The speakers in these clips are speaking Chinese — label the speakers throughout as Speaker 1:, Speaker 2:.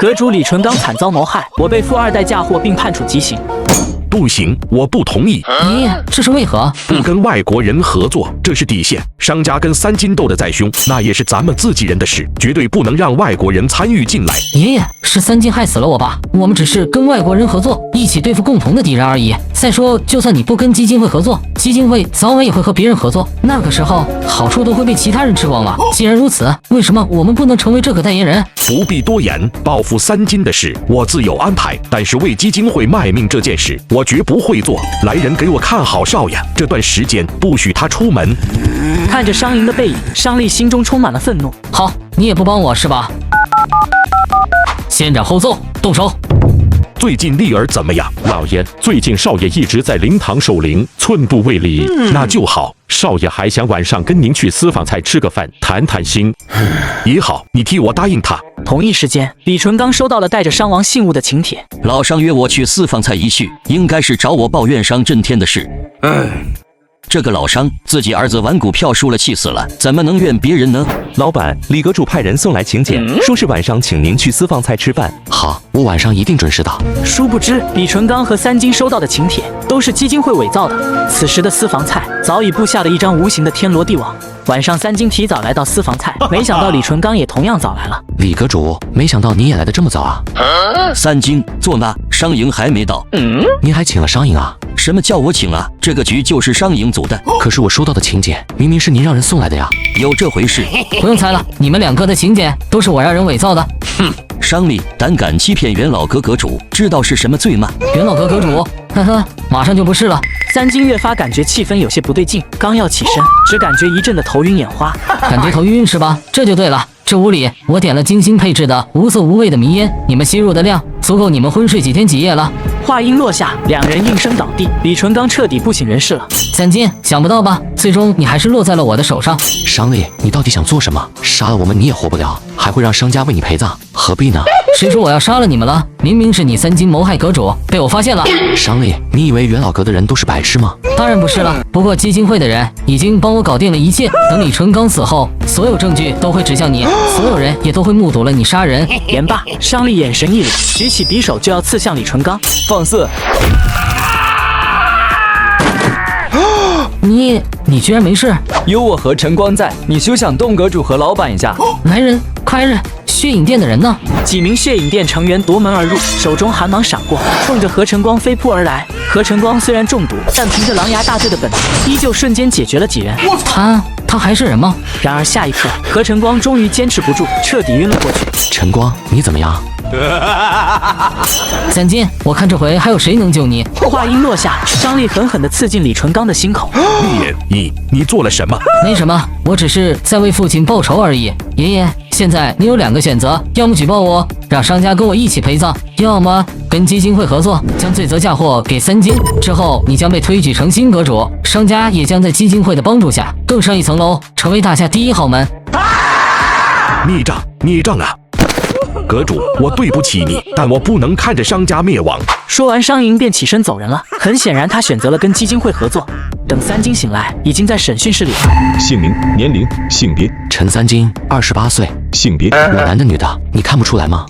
Speaker 1: 阁主李纯刚惨遭谋害，我被富二代嫁祸并判处极刑。
Speaker 2: 不行，我不同意。
Speaker 3: 爷爷，这是为何？
Speaker 2: 不跟外国人合作，这是底线。商家跟三金斗得再凶，那也是咱们自己人的事，绝对不能让外国人参与进来。
Speaker 3: 爷爷，是三金害死了我吧？我们只是跟外国人合作，一起对付共同的敌人而已。再说，就算你不跟基金会合作，基金会早晚也会和别人合作，那个时候好处都会被其他人吃光了。既然如此，为什么我们不能成为这个代言人？
Speaker 2: 不必多言，报复三金的事我自有安排，但是为基金会卖命这件事，我绝不会做。来人，给我看好少爷，这段时间不许他出门。
Speaker 1: 看着商莹的背影，商丽心中充满了愤怒。
Speaker 3: 好，你也不帮我是吧？先斩后奏，动手！
Speaker 2: 最近丽儿怎么样？
Speaker 4: 老爷，最近少爷一直在灵堂守灵，寸步未离。
Speaker 2: 那就好。
Speaker 4: 少爷还想晚上跟您去私房菜吃个饭，谈谈心。
Speaker 2: 也好，你替我答应他。
Speaker 1: 同一时间，李纯刚收到了带着伤亡信物的请帖。
Speaker 5: 老商约我去私房菜一叙，应该是找我报怨伤震天的事。这个老商自己儿子玩股票输了气死了，怎么能怨别人呢？
Speaker 6: 老板，李阁主派人送来请柬，说是晚上请您去私房菜吃饭。
Speaker 7: 好，我晚上一定准时到。
Speaker 1: 殊不知，李纯刚和三金收到的请帖都是基金会伪造的。此时的私房菜早已布下了一张无形的天罗地网。晚上，三金提早来到私房菜，没想到李纯刚也同样早来了。
Speaker 7: 李阁主，没想到你也来得这么早啊！
Speaker 5: 三金坐那，商营还没到。
Speaker 7: 您还请了商营啊？
Speaker 5: 什么叫我请啊？这个局就是商营组的。
Speaker 7: 可是我收到的请柬明明是您让人送来的呀！
Speaker 5: 有这回事？
Speaker 3: 不用猜了，你们两个的请柬都是我让人伪造的。
Speaker 5: 哼，商丽胆敢欺骗元老阁阁主，知道是什么罪吗？
Speaker 3: 元老阁阁主，呵呵，马上就不是了。
Speaker 1: 三金越发感觉气氛有些不对劲，刚要起身，只感觉一阵的头晕眼花。
Speaker 3: 感觉头晕是吧？这就对了。这屋里我点了精心配置的无色无味的迷烟，你们吸入的量足够你们昏睡几天几夜了。
Speaker 1: 话音落下，两人应声倒地，李纯刚彻底不省人事了。
Speaker 3: 三金，想不到吧？最终你还是落在了我的手上。
Speaker 7: 商丽，你到底想做什么？杀了我们你也活不了，还会让商家为你陪葬，何必呢？
Speaker 3: 谁说我要杀了你们了？明明是你三金谋害阁主，被我发现了。
Speaker 7: 商丽，你以为元老阁的人都是白痴吗？
Speaker 3: 当然不是了，不过基金会的人已经帮我搞定了一切。等李纯刚死后，所有证据都会指向你，所有人也都会目睹了你杀人。
Speaker 1: 言罢，商丽眼神一凛，举起匕首就要刺向李纯刚。
Speaker 6: 放肆！
Speaker 3: 你居然没事？
Speaker 6: 有我和晨光在，你休想动阁主和老板一下。
Speaker 3: 来人，快人！血影店的人呢？
Speaker 1: 几名血影店成员夺门而入，手中寒芒闪过，冲着何晨光飞扑而来。何晨光虽然中毒，但凭着狼牙大队的本能，依旧瞬间解决了几人。
Speaker 3: 他还是人吗？
Speaker 1: 然而下一刻，何晨光终于坚持不住，彻底晕了过去。
Speaker 7: 晨光，你怎么样？
Speaker 3: 三金，我看这回还有谁能救你？
Speaker 1: 话音落下，张力狠狠地刺进李纯刚的心口。
Speaker 2: 你做了什么？
Speaker 3: 没什么，我只是在为父亲报仇而已。爷爷，现在你有两个选择，要么举报我，让商家跟我一起陪葬，要么跟基金会合作，将罪责嫁祸给三金。之后你将被推举成新阁主，商家也将在基金会的帮助下更上一层楼，成为大夏第一豪门。
Speaker 2: 孽障啊！阁主，我对不起你，但我不能看着商家灭亡。
Speaker 1: 说完，商银便起身走人了。很显然，他选择了跟基金会合作。等三金醒来，已经在审讯室里了。
Speaker 8: 姓名、年龄、性别。
Speaker 7: 陈三金，28岁。
Speaker 8: 性别。
Speaker 7: 我男的女的，你看不出来吗？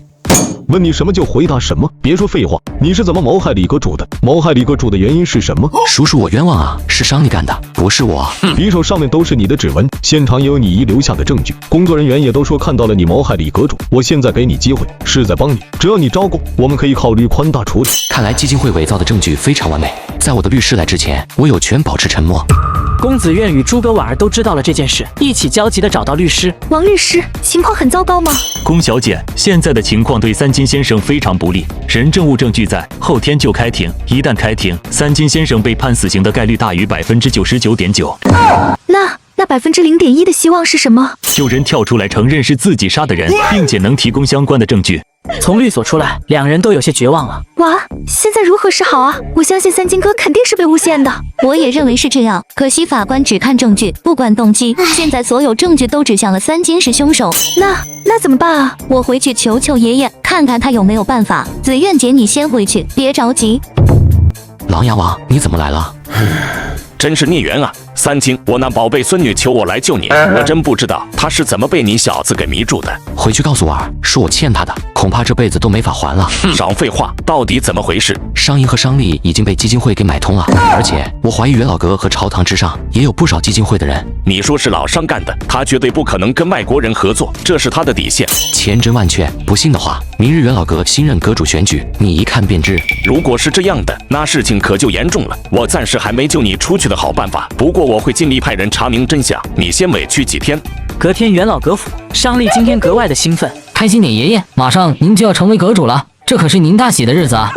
Speaker 8: 问你什么就回答什么，别说废话。你是怎么谋害李阁主的？谋害李阁主的原因是什么？
Speaker 7: 叔叔，我冤枉啊，是商力干的，不是我。
Speaker 8: 匕首上面都是你的指纹，现场也有你遗留下的证据，工作人员也都说看到了你谋害李阁主。我现在给你机会，是在帮你，只要你招供，我们可以考虑宽大处理。
Speaker 7: 看来基金会伪造的证据非常完美，在我的律师来之前，我有权保持沉默。
Speaker 1: 公子苑与诸葛婉儿都知道了这件事，一起焦急地找到律师。
Speaker 9: 王律师，情况很糟糕吗？
Speaker 10: 龚小姐，现在的情况对三金先生非常不利，人证物证俱在，后天就开庭。一旦开庭，三金先生被判死刑的概率大于99.9%。
Speaker 9: 那0.1%的希望是什么？
Speaker 10: 有人跳出来承认是自己杀的人，并且能提供相关的证据。
Speaker 1: 从律所出来，两人都有些绝望了。
Speaker 9: 哇，现在如何是好啊？我相信三金哥肯定是被诬陷的。
Speaker 11: 我也认为是这样，可惜法官只看证据，不管动机。现在所有证据都指向了三金是凶手。
Speaker 9: 那怎么办啊？
Speaker 11: 我回去求求爷爷，看看他有没有办法。紫苑姐，你先回去，别着急。
Speaker 7: 狼牙王，你怎么来了？
Speaker 2: 真是孽缘啊！三金，我那宝贝孙女求我来救你，我真不知道她是怎么被你小子给迷住的。
Speaker 7: 回去告诉我儿，是我欠她的，恐怕这辈子都没法还了。
Speaker 2: 少废话，到底怎么回事？
Speaker 7: 商银和商利已经被基金会给买通了，而且我怀疑袁老阁和朝堂之上也有不少基金会的人。
Speaker 2: 你说是老商干的，他绝对不可能跟外国人合作，这是他的底线。
Speaker 7: 千真万确，不信的话，明日袁老阁新任阁主选举，你一看便知。
Speaker 2: 如果是这样的，那事情可就严重了。我暂时还没救你出去的好办法，不过我会尽力派人查明真相，你先委屈几天。
Speaker 1: 隔天袁老阁府，商利今天格外的兴奋，
Speaker 3: 开心点，爷爷，马上您就要成为阁主了，这可是您大喜的日子啊！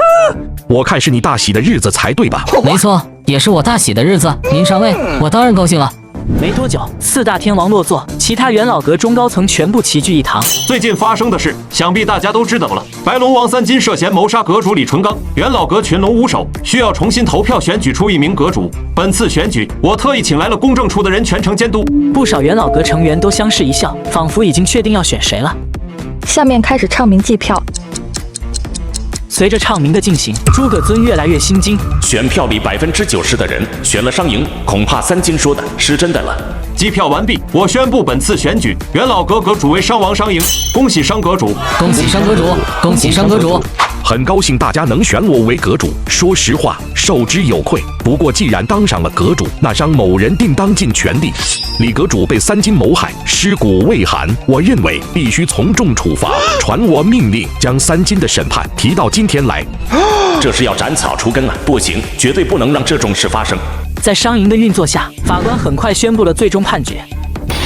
Speaker 2: 我看是你大喜的日子才对吧？
Speaker 3: 没错，也是我大喜的日子。您上位，我当然高兴了。
Speaker 1: 没多久，4大天王落座，其他元老阁中高层全部齐聚一堂。
Speaker 12: 最近发生的事，想必大家都知道了。白龙王三金涉嫌谋杀阁主李纯刚，元老阁群龙无首，需要重新投票选举出一名阁主。本次选举，我特意请来了公证处的人全程监督。
Speaker 1: 不少元老阁成员都相视一笑，仿佛已经确定要选谁了。
Speaker 13: 下面开始唱名计票。
Speaker 1: 随着唱名的进行，诸葛尊越来越心惊。
Speaker 2: 选票里90%的人选了商银，恐怕三金说的是真的了。
Speaker 12: 计票完毕，我宣布本次选举元老阁阁主为商王商银，恭喜商阁主，
Speaker 3: 恭喜商阁主，恭喜商阁主。
Speaker 2: 很高兴大家能选我为阁主，说实话，受之有愧。不过既然当上了阁主，那商某人定当尽全力。李阁主被三金谋害，尸骨未寒，我认为必须从重处罚。传我命令，将三金的审判提到今天来。这是要斩草除根啊！不行，绝对不能让这种事发生。
Speaker 1: 在商银的运作下，法官很快宣布了最终判决。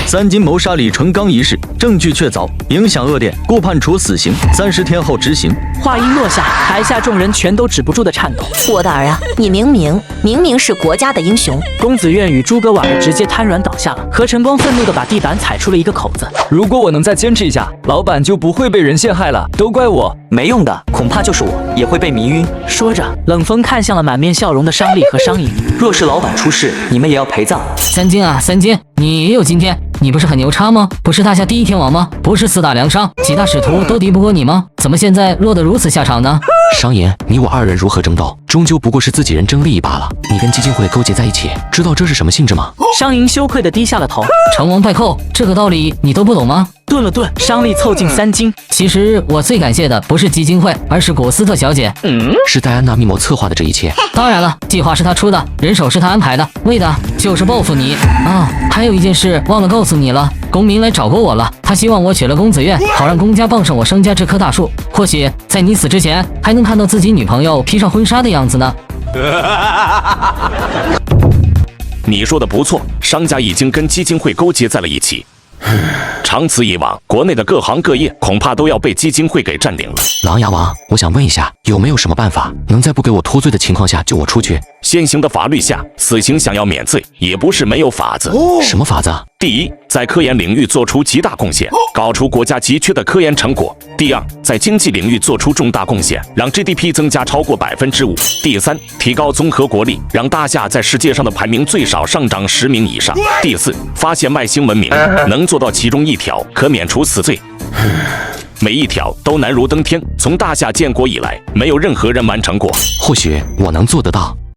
Speaker 14: 三金谋杀李纯刚一事，证据确凿，影响恶劣，故判处死刑，30天后执行。
Speaker 1: 话音落下，台下众人全都止不住的颤抖。
Speaker 15: 我的儿啊，你明明是国家的英雄。
Speaker 1: 公子苑与诸葛婉儿直接瘫软倒下了。何晨光愤怒地把地板踩出了一个口子。
Speaker 16: 如果我能再坚持一下，老板就不会被人陷害了，都怪我。没用的，恐怕就是我也会被迷晕。
Speaker 1: 说着，冷风看向了满面笑容的商利和商银。
Speaker 16: 若是老板出事，你们也要陪葬。
Speaker 3: 三金啊，三金，你也有今天。你不是很牛叉吗？不是大夏第一天王吗？不是4大良商、几大使徒都敌不过你吗？怎么现在落得如此下场呢？
Speaker 7: 商银，你我2人如何争斗，终究不过是自己人争利益罢了。你跟基金会勾结在一起，知道这是什么性质吗？
Speaker 1: 商银羞愧地低下了头。
Speaker 3: 成王败寇，这个道理你都不懂吗？
Speaker 1: 顿了顿，商利凑近三金。
Speaker 3: 其实我最感谢的不是基金会，而是果斯特小姐。
Speaker 7: 是戴安娜密谋策划的这一切。
Speaker 3: 当然了，计划是她出的，人手是她安排的，为的就是报复你啊！还有一件事忘了告诉你了，公明来找过我了，他希望我娶了公子苑，好让公家傍上我商家这棵大树。或许在你死之前，还能看到自己女朋友披上婚纱的样子呢。
Speaker 2: 你说的不错，商家已经跟基金会勾结在了一起。长此以往，国内的各行各业恐怕都要被基金会给占领了。
Speaker 7: 琅琊王，我想问一下，有没有什么办法能在不给我脱罪的情况下救我出去？
Speaker 2: 现行的法律下，死刑想要免罪也不是没有法子。
Speaker 7: 什么法子？
Speaker 2: 第一，在科研领域做出极大贡献，搞出国家急缺的科研成果；第二，在经济领域做出重大贡献，让 GDP 增加超过5%；第三，提高综合国力，让大夏在世界上的排名最少上涨10名以上；第四，发现外星文明，能做到其中1条，可免除死罪。每一条都难如登天，从大夏建国以来，没有任何人完成过。
Speaker 7: 或许我能做得到。